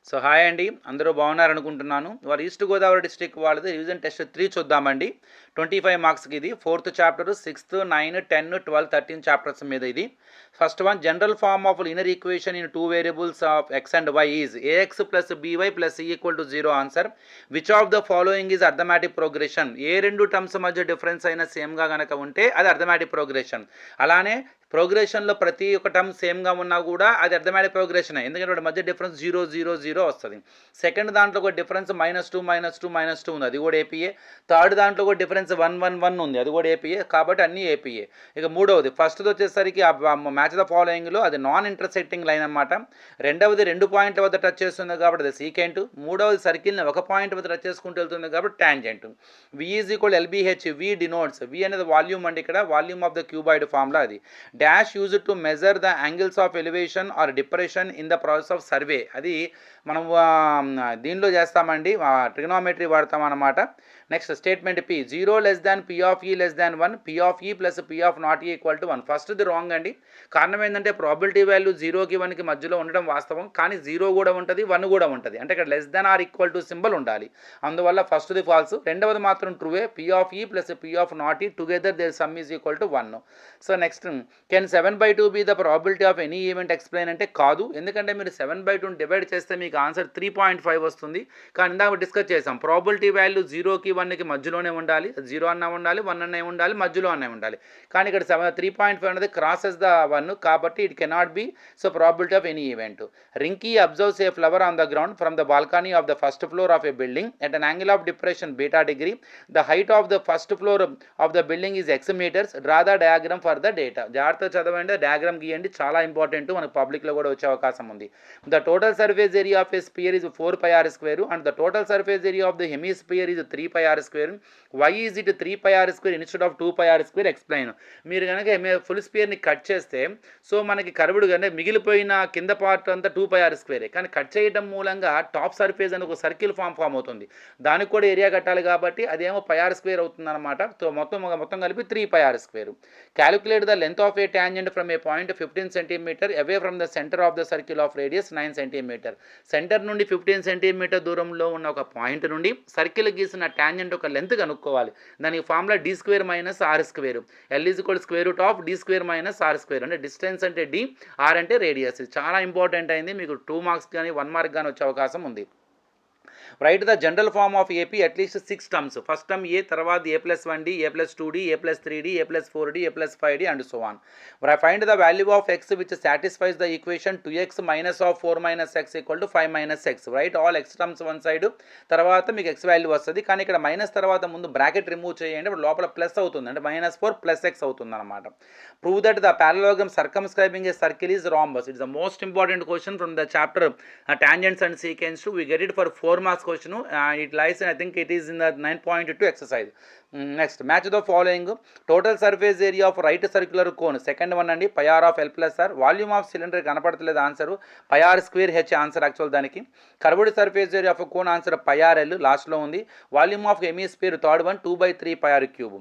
So hi అండి, అందరూ బాగున్నారనుకుంటున్నాను. ఇవాళ ఈస్ట్ గోదావరి డిస్ట్రిక్ట్ వాళ్ళది రివిజన్ టెస్ట్ 3 చూద్దామండి. 25 మార్క్స్కి ఇది 4th చాప్టర్, 6th, 9, 10, 12, 13 చాప్టర్స్ మీద ఇది. First one, general form of linear equation in 2 variables of x and y is ax plus by plus c equal to 0. Answer, which of the following is arithmetic progression. ఏ రెండు terms మధ్య difference అయినా సేమ్గా కనుక ఉంటే అది arithmetic progression. అలానే ప్రోగ్రెషన్లో ప్రతి ఒక్క టర్మ్ సేమ్గా ఉన్నా కూడా అది అర్థమాటిక్ ప్రోగ్రెషన్, ఎందుకంటే వాటి మధ్య డిఫరెన్స్ 0, 0, 0 వస్తుంది. సెకండ్ దాంట్లో కూడా డిఫరెన్స్ -2, -2, -2 ఉంది, అది కూడా ఏపీఏ. థర్డ్ దాంట్లో కూడా డిఫరెన్స్ 1, 1, 1 ఉంది, అది కూడా ఏపీఏ. కాబట్టి అన్నీ ఏపీఏ. ఇక మూడవది, ఫస్ట్ది వచ్చేసరికి మ్యాచ్ ద ఫాలోయింగ్లో అది నాన్ ఇంటర్సెక్టింగ్ లైన్ అనమాట. రెండవది 2 పాయింట్ల వద్ద టచ్ చేస్తుంది కాబట్టి అది సీకెంట్. మూడవది సర్కిల్ని 1 పాయింట్ వద్ద టచ్ చేసుకుంటూ వెళ్తుంది కాబట్టి tangent. V is equal LBH. V denotes, V అనేది వాల్యూమ్ అండి, ఇక్కడ volume of the cuboid formula. అది dash use to measure the angles of elevation or depression in the process of survey. అది మనం దీనిలో చేస్తామండి, ట్రిగ్నోమెట్రీ వాడతాం అన్నమాట. Next statement P, 0 less than P of E less than 1, P of E plus P of not E equal to 1. ఫస్ట్ది wrong అండి. కారణం ఏంటంటే ప్రాబిలిటీ వాల్యూ 0కి 1కి మధ్యలో ఉండడం వాస్తవం, కానీ 0 కూడా ఉంటుంది, 1 కూడా ఉంటుంది. అంటే ఇక్కడ less than or equal to symbol ఉండాలి, అందువల్ల ఫస్ట్ది ఫాల్స్. రెండవది మాత్రం ట్రూవే, P of E plus P of not E together their sum is equal to 1. So next, can 7/2 be the probability of any event explain అంటే కాదు, ఎందుకంటే మీరు 7/2 డివైడ్ చేస్తే మీకు ఆన్సర్ 3.5 వస్తుంది. కానీ ఇందాక డిస్కస్ చేసాం, ప్రాబిలిటీ వాల్యూ 0కి 1కి మధ్యలోనే ఉండాలి, 0 అన్న ఉండాలి, 1 అన్న ఉండాలి, మధ్యలో అన్న ఉండాలి. కానీ ఇక్కడ 3.5 అనేది క్రాసెస్ ద 1, కాబట్టి it cannot be. So probability of any event. Rinki observes a flower on the ground from the balcony of the first floor of a building at an angle of depression beta degree. The height of the first floor of the building is x meters. Draw the diagram for the data. జాగ్రత్తగా చదవండి, diagram గీయండి, చాలా important, మనకు పబ్లిక్లో కూడా వచ్చే అవకాశం ఉంది. The total surface area of a sphere is 4πr² and the total surface area of the hemisphere is 3πr². Why is it 3πr² instead of 2πr²? Explain. మీరు కనుక ఫుల్ స్పియర్ని కట్ చేస్తే, సో మనకి కర్వ్డ్ అంటే మిగిలిపోయిన కింద part అంతా 2πr², కానీ కట్ చేయడం మూలంగా టాప్ సర్ఫేస్ అని ఒక సర్కిల్ ఫామ్ అవుతుంది, దానికి కూడా ఏరియా కట్టాలి కాబట్టి అదేమో πr² అవుతుంది అనమాట. సో మొత్తం కలిపి 3πr². Calculate the length of a tangent from a point 15 centimeter away from the center of the circle of radius 9 centimeter. Center నుండి 15 సెంటీమీటర్ దూరంలో ఉన్న ఒక పాయింట్ నుండి సర్కిల్ గీసిన ట్యాంజెంట్ ఒక లెంత్ కనుక్కోవాలి. దానికి formula d² - r². L is equal √ of d² - r². అంటే డిస్టెన్స్ అంటే d, r అంటే రేడియస్. చాలా ఇంపార్టెంట్ అయింది, మీకు 2 మార్క్స్ కానీ 1 మార్క్ కానీ వచ్చే అవకాశం ఉంది. Write the general form of AP at least 6 terms. First term a, తర్వాత a+1d, a+2d, a+3d, a+4d, a+5d and so on. Find the value of x which satisfies the equation 2x - of 4 - x = 5 - x. Right all x terms one side, తర్వాత మీకు x value వస్తుంది. కానీ ఇక్కడ minus తర్వాత ముందు bracket remove చేయండి, ఇప్పుడు లోపల ప్లస్ అవుతుంది, అంటే -4 + x అవుతుంది అనమాట. Prove that the parallelogram సర్కమ్స్క్రైబింగ్ a circle is rhombus. It's the most important question from the chapter tangents and secants. We get it for 4 marks question. It lies in, I think it is in the 9.2 exercise. Next, match the following. Total surface area of right circular cone, second one అండి, πr of L plus r. Volume of cylinder కనపడతలేదు answer, πr² answer actual దానికి. Curved surface area of cone answer πrl లాస్ట్లో ఉంది. Volume of hemisphere third one 2/3 πr³.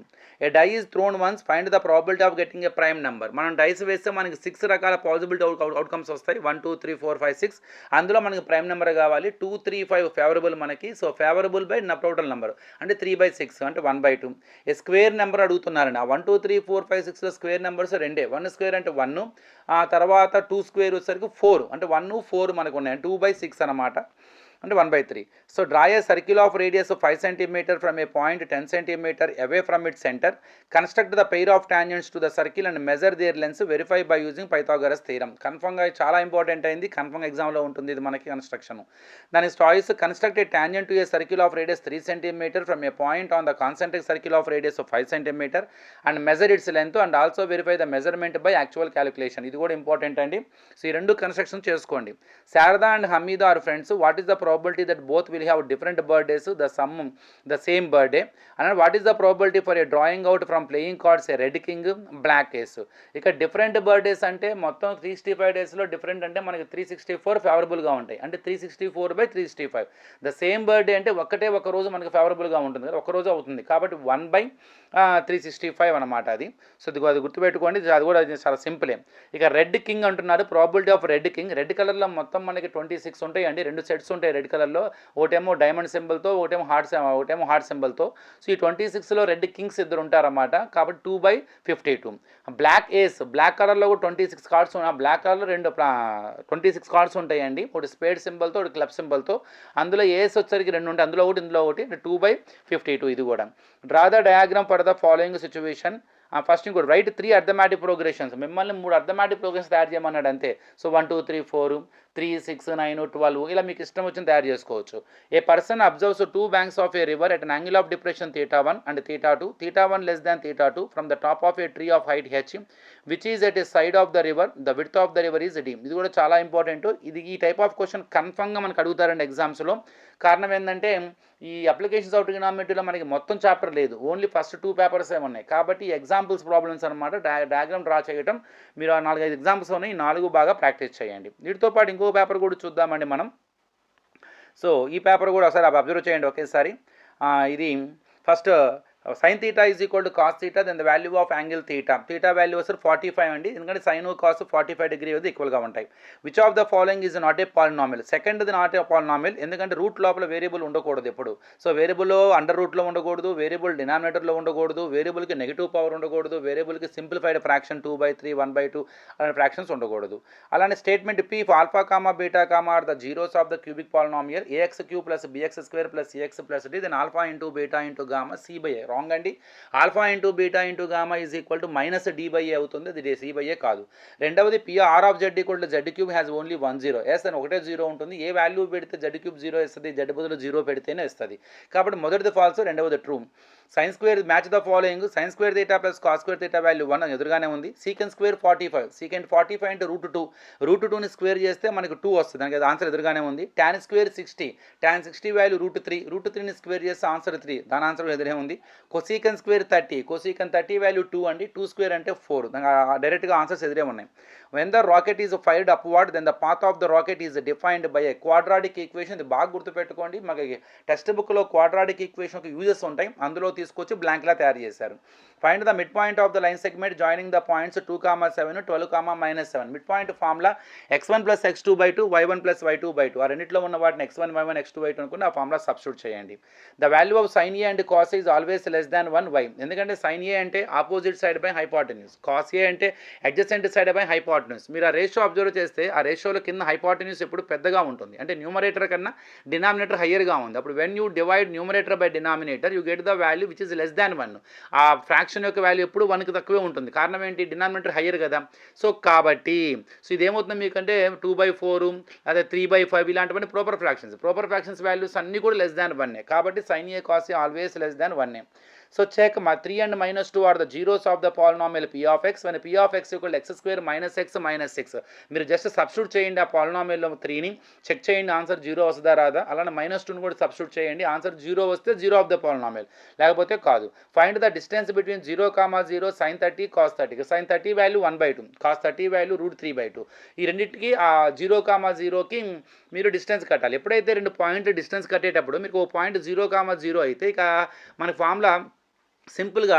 A die is thrown once, find the probability of getting a prime number. మనం dice వేస్తే మనకి 6 రకాల possibility outcomes వస్తాయి, 1 2 3 4 5 6. అందులో మనకి ప్రైమ్ నెంబర్ కావాలి. 2 3 5 ఫేవరబుల్ మనకి, so favourable by total number అంటే 3/6 అంటే 1/2. ఏ స్క్వేర్ నెంబర్ అడుగుతున్నారండి. ఆ 1 2 3 4 5 6లో స్క్వేర్ నెంబర్స్ రెండే. 1² అంటే 1, ఆ తర్వాత 2² వచ్చేసరికి 4, అంటే 1 4 మనకు ఉన్నాయి, 2/6 అనమాట, అంటే 1/3. So draw a circle of radius 5 centimetre from a point 10 centimetre away from it centre. Construct the pair of tangents to the circle and measure their lengths. Verify by using Pythagoras theorem. కన్ఫర్మ్గా చాలా important అయింది, confirm ఎగ్జామ్లో ఉంటుంది ఇది మనకి construction. దాని choice, construct a tangent to a circle of radius 3 centimeter from a point on the concentric circle of radius 5 centimeter and measure its length and also verify the measurement by actual calculation. ఇది కూడా important అండి. So ఈ రెండు construction చేసుకోండి. Sharada and Hamida are friends. What is the probability that both will have different birthdays, the same birthday? And what is the probability for a drawing out from playing cards a red king, black ace? ఇక different birthdays అంటే మొత్తం 365 డేస్లో different అంటే మనకి 364 ఫేవరబుల్గా ఉంటాయి, అంటే 364/365. The same birthday అంటే ఒక రోజు మనకి ఫేవరబుల్గా ఉంటుంది కదా, ఒక రోజు అవుతుంది, కాబట్టి 1/365 అనమాట అది. సో అది గుర్తుపెట్టుకోండి, అది కూడా చాలా సింపులే. ఇక రెడ్ కింగ్ అంటున్నారు, probability of red king. Red కలర్లో మొత్తం మనకి 26 ఉంటాయి అండి, 2 సెట్స్ ఉంటాయి రెడ్ కలర్లో, ఒకటేమో డైమండ్ సింబల్తో, ఒకటేమో హార్ట్ సింబల్తో. సో ఈ 26లో రెడ్ కింగ్స్ ఇద్దరు ఉంటారన్నమాట, కాబట్టి 2/52. బ్లాక్ ఏస్, బ్లాక్ కలర్లో కూడా 26 కార్డ్స్ ఉన్నాయి, బ్లాక్ కలర్లో 26 కార్డ్స్ ఉంటాయండి, ఒకటి స్పేడ్ సింబల్తో, ఒకటి క్లబ్ సింబల్తో. అందులో ఏస్ వచ్చరికి 2 ఉంటాయి, అందులో ఒకటి ఇందులో ఒకటి, 2/52 ఇది కూడా. Draw the diagram for the following situation. First ఇంకోటి రైట్ 3 అర్థమాటిక్ ప్రోగ్రెషన్స్, మిమ్మల్ని 3 అర్థమాటిక్ ప్రోగ్రెషన్స్ తయారు చేయమన్నాడు అంతే. సో 1 2 3 4 3 6 9 12 ఇలా మీకు ఇష్టం వచ్చిన తయారు చేసుకోవచ్చు. A person observes 2 banks of a river at an angle of depression θ1 and θ2, θ1 less than θ2 from the top of a tree of height h which is at a side of the river, the width of the river is d. ఇది కూడా చాలా important. ఈ type of question కన్ఫర్మ్గా మనకు అడుగుతారండి ఎగ్జామ్స్లో. కారణం ఏంటంటే ఈ అప్లికేషన్స్ ఆఫ్ ట్రిగనామెట్రీలో మనకి మొత్తం చాప్టర్ లేదు, ఓన్లీ ఫస్ట్ 2 పేపర్స్ ఉన్నాయి, కాబట్టి ఎగ్జాంపుల్స్ ప్రాబ్లమ్స్ అనమాట. డయాగ్రామ్ డ్రా చేయడం, మీరు 4-5 ఎగ్జాంపుల్స్ ఉన్నాయి, 4 బాగా ప్రాక్టీస్ చేయండి. వీటితో పాటు ఇంకో పేపర్ కూడా చూద్దామండి మనం. సో ఈ పేపర్ కూడా ఒకసారి అబ్జర్వ్ చేయండి ఒకేసారి. ఇది first sin theta is equal to cos theta, then the value of angle theta. Theta value వచ్చి 45 అండి, ఎందుకంటే sin cos 45 డిగ్రీ అది ఈక్వల్గా ఉంటాయి. Which of the following is not a polynomial? సెకండ్ది నాట్ ఏ పాలినామిల్, ఎందుకంటే రూట్ లోపల variable ఉండకూడదు ఎప్పుడు. సో వేరియబుల్ అండర్ రూట్లో ఉండకూడదు, వేరియబుల్ డినామినేటర్లో ఉండకూడదు, వేరియబుల్కి నెగిటివ్ పవర్ ఉండకూడదు, వేరియబుల్కి సింప్లిఫైడ్ ఫ్రాక్షన్ 2/3 1/2 అలాంటి ఫ్రాక్షన్స్ ఉండకూడదు. అలానే statement P if alpha comma beta comma are the zeros of the cubic polynomial ax³ plus bx² plus cx plus d, then alpha into beta into gamma c/a. Wrong అండి, alpha into beta into gamma is equal to -d/a అవుతుంది, అది c/a కాదు. రెండవది P r of z equal to z³ has only 1 0. Yes అని ఒకటే 0 ఉంటుంది, ఏ value పెడితే z³ 0 ఇస్తుంది, z బదులు 0 పెడితేనే ఇస్తుంది, కాబట్టి మొదటిది ఫాల్స్, రెండవది true. Sine square match the following, sine square theta plus cos square theta value 1 ఎదురుగానే ఉంది. సీకెంట్ స్క్వేర్ 45, సీకెంట్ 45 అంటే √2ని స్క్వేర్ చేస్తే మనకు 2 వస్తుంది, దానికి ఆన్సర్ ఎదురుగానే ఉంది. tan స్క్వేర్ 60, tan 60 వాల్యూ √3ని స్క్వేర్ చేస్తే ఆన్సర్ 3, దాని ఆన్సర్ ఎదురే ఉంది. కొసీకెన్ స్క్వేర్ 30, కొసీకెన్ 30 వాల్యూ 2 అండి, 2 స్క్వేర్ అంటే 4, డైరెక్ట్గా ఆన్సర్స్ ఎదురే ఉన్నాయి. When the rocket is fired upward, then the path of the rocket is defined by a quadratic equation. ఇది బాగా గుర్తుపెట్టుకోండి, మనకి టెక్స్ట్ బుక్లో క్వాడ్రాటిక్ ఈక్వేషన్ యూజెస్ ఉంటాయి, అందులో తీసుకొచ్చి బ్లాంక్లా తయారు చేశారు. Find the mid point of the line segment joining the points 2,7 12,-7. Mid point formula x1 + x2/2 y1 + y2/2, ఆ రెండింటిలో ఉన్న వాటిని x1 y1 x2y2 అనుకుని ఆ ఫార్ములా సబ్స్టిట్యూట్ చేయండి. The value of sin a and cos a is always less than 1y, ఎందుకంటే sin a అంటే opposite side by hypotenuse, cos a అంటే అడ్జసెంట్ సైడ్ బై హైపోటెన్యూస్. మీరు ఆ రేషియో అబ్జర్వ్ చేస్తే ఆ రేషియోలో కింద హైపోటెన్యూస్ ఎప్పుడు పెద్దగా ఉంటుంది, అంటే న్యూమరేటర్ కన్నా డినామినేటర్ హయ్యర్గా ఉంది. అప్పుడు when you divide numerator by denominator you get the value which is less than 1. ఆ ఫ్రాక్షన్ యొక్క వాల్యూ ఎప్పుడు 1కి తక్కువే ఉంటుంది, కారణం ఏంటి, డినామినేటర్ హయ్యర్ కదా. సో కాబట్టి ఇదేమవుతుంది మీకంటే 2/4 అదే 3/5 ఇలాంటివన్నీ ప్రాపర్ ఫ్రాక్షన్స్ వాల్యూస్ అన్నీ కూడా లెస్ దాన్ 1, కాబట్టి sin a cos a always less than 1. So check 3 and -2 are the zeros of the polynomial p of x when p of x equal x square minus x minus 6. మీరు just substitute చేయండి ఆ పాలినామియల్లో 3ని, check చేయండి answer 0 వస్తుందా రాదా. అలానే -2ని కూడా substitute చేయండి, ఆన్సర్ 0 వస్తే 0 ఆఫ్ ద పాలినామియల్, లేకపోతే కాదు. Find the distance between 0,0 sin 30 cos 30. sin 30 value 1/2, cos 30 value √3/2. ఈ రెండింటికి ఆ 0,0కి మీరు డిస్టెన్స్ కట్టాలి. ఎప్పుడైతే 2 పాయింట్ డిస్టెన్స్ కట్టేటప్పుడు మీకు ఒక పాయింట్ 0,0 అయితే ఇక మన ఫార్ములా సింపుల్గా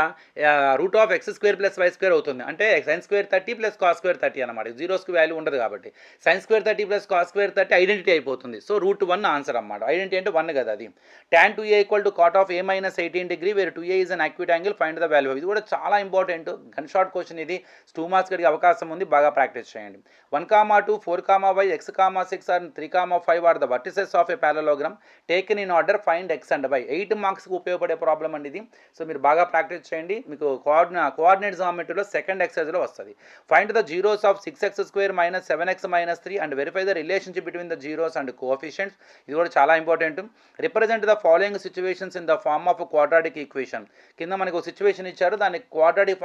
√(x² + y² అవుతుంది, అంటే sin² 30 + cos² 30 అనమాట. జీరోస్కి వాల్యూ ఉండదు కాబట్టి sin² 30 + cos² 30 ఐడెంటిటీ అయిపోతుంది. సో √1 ఆన్సర్ అన్నమాట, ఐడెంటిటీ అంటే 1 కదా అది. tan 2a = cot of a - 18 degree where 2a is an acute angle, find the value. ఇది కూడా చాలా ఇంపార్టెంట్, గన్ షార్ట్ క్వశ్చన్ ఇది, 2 మార్క్స్ గడిగే అవకాశం ఉంది, బాగా ప్రాక్టీస్ చేయండి. 1,2 4,y x, 6 and 3,5 are the vertices of a parallelogram taken in order, find x and y. 8 మార్క్స్కి ఉపయోగపడే ప్రాబ్లం అండి ఇది. సో మీరు బాగా బాగా ప్రాక్టీస్ చేయండి. మీకు కోఆర్డినేట్ జామెట్రీలో సెకండ్ ఎక్సర్సైజ్లో వస్తుంది. Find the zeros of 6x² - 7x - 3 and verify the relationship between the zeros and coefficients. ఇది కూడా చాలా important. Represent the following situations in the form of quadratic equation. కింద మనకు ఒక సిచ్యువేషన్ ఇచ్చారు, దాన్ని క్వాడ్రాటిక్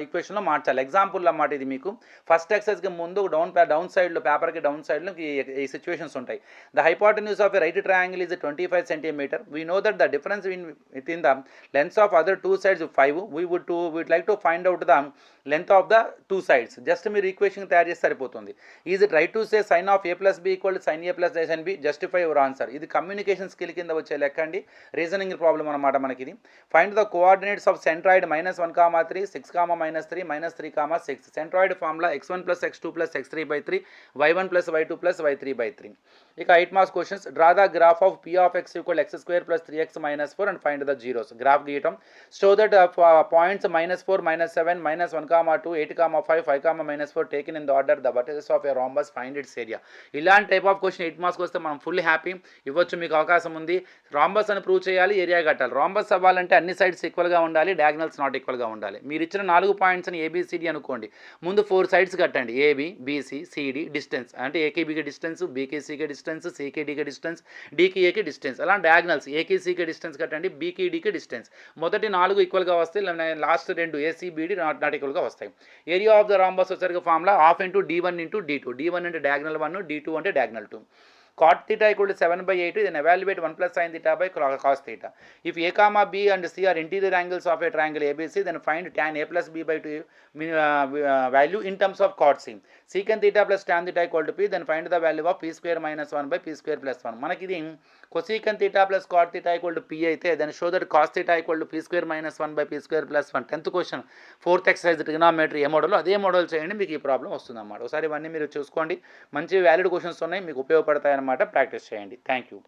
ఈక్వేషన్లో మార్చాలి. ఎగ్జాంపుల్ అన్నమాట ఇది. మీకు ఫస్ట్ ఎక్సర్సైజ్కి ముందు డౌన్ సైడ్లో పేపర్కి డౌన్ సైడ్లో ఈ సిచ్యువేషన్స్ ఉంటాయి. The hypotenuse of a right triangle is 25 centimeter. We know that the difference within the lengths of other two sides is 5. We would like to find out the length of the two sides. Just మీరు equation తయారు చేస్తే సరిపోతుంది. Is it right to say sin of a plus b equal to sin a plus sin b? Justify your answer. ఇది communication skill కింద వచ్చే లెక్క అండి, reasoning problem అనమాట మనకి ఇది. Find the coordinates of centroid -1, 3, 6, -3, -3, 6. Centroid formula x1 + x2 + x3/3, y1 + y2 + y3/3. ఇక 8 marks questions. Draw the graph of p of x = x² + 3x - 4 and find the zeros. Graph గీయటం. Show that points -4, -7, -1, 2, 8, 5, 5, -4 taken in the order the vertices of a rhombus, find its area. ఇలాంటి type of question 8 marks వస్తే మనం full happy. ఇవ్వచ్చు, మీకు అవకాశం ఉంది. Rhombus అని prove చేయాలి, ఏరియా కట్టాలి. రాంబస్ అవ్వాలంటే అన్ని సైడ్స్ ఈక్వల్గా ఉండాలి, డయాగ్నల్స్ నాట్ ఈక్వల్గా ఉండాలి. మీరు ఇచ్చిన 4 పాయింట్స్ని ఏబిసిడి అనుకోండి. ముందు 4 సైడ్స్ కట్టండి. ఏబి, బీసీ, సిడి, డిస్టెన్స్ అంటే ఏకి బికి డిస్టెన్స్, బీకి సికి డిస్టెన్స్, సికి డికి డిస్టెన్స్, డీకి ఏకి డిస్టెన్స్. అలా డయాగ్నల్స్ ఏకి సికి డిస్టెన్స్ కట్టండి, బీకి డికి డిస్టెన్స్. మొదటి 4 ఈక్వల్గా వస్తాయి, లాస్ట్ 2 ఏసీబీడి నాట్ ఈక్వల్గా వస్తాయి. ఏరియా ఆఫ్ ద రాంబస్ వచ్చేసరికి ఫార్ములా ½ × d1 × d2. d1 అంటే డయాగ్నల్ 1, d2 అంటే diagonal 2. cot theta = 7/8, then evaluate 1 + sin theta by cos theta. If a, b and c are interior angles of a triangle ABC, then find tan a + b/2 value in terms of cot c. Secant theta + tan theta = p, then find the value of p² - 1/p² + 1. మనకి ఇది cosecant theta + cot theta = p అయితే, then show that cos theta = p² - 1/p² + 1. 10th question 4th exercise trigonometry ఏ model, అదే model చేయండి, మీకు ఈ problem వస్తుంది అన్నమాట. ఒకసారి ఇవన్నీ మీరు చూసుకోండి. మంచి వ్యాలిడ్ క్వశ్చన్స్ ఉన్నాయి, మీకు ఉపయోగపడతాయి అన్నమాట. ప్రాక్టీస్ చేయండి. Thank you.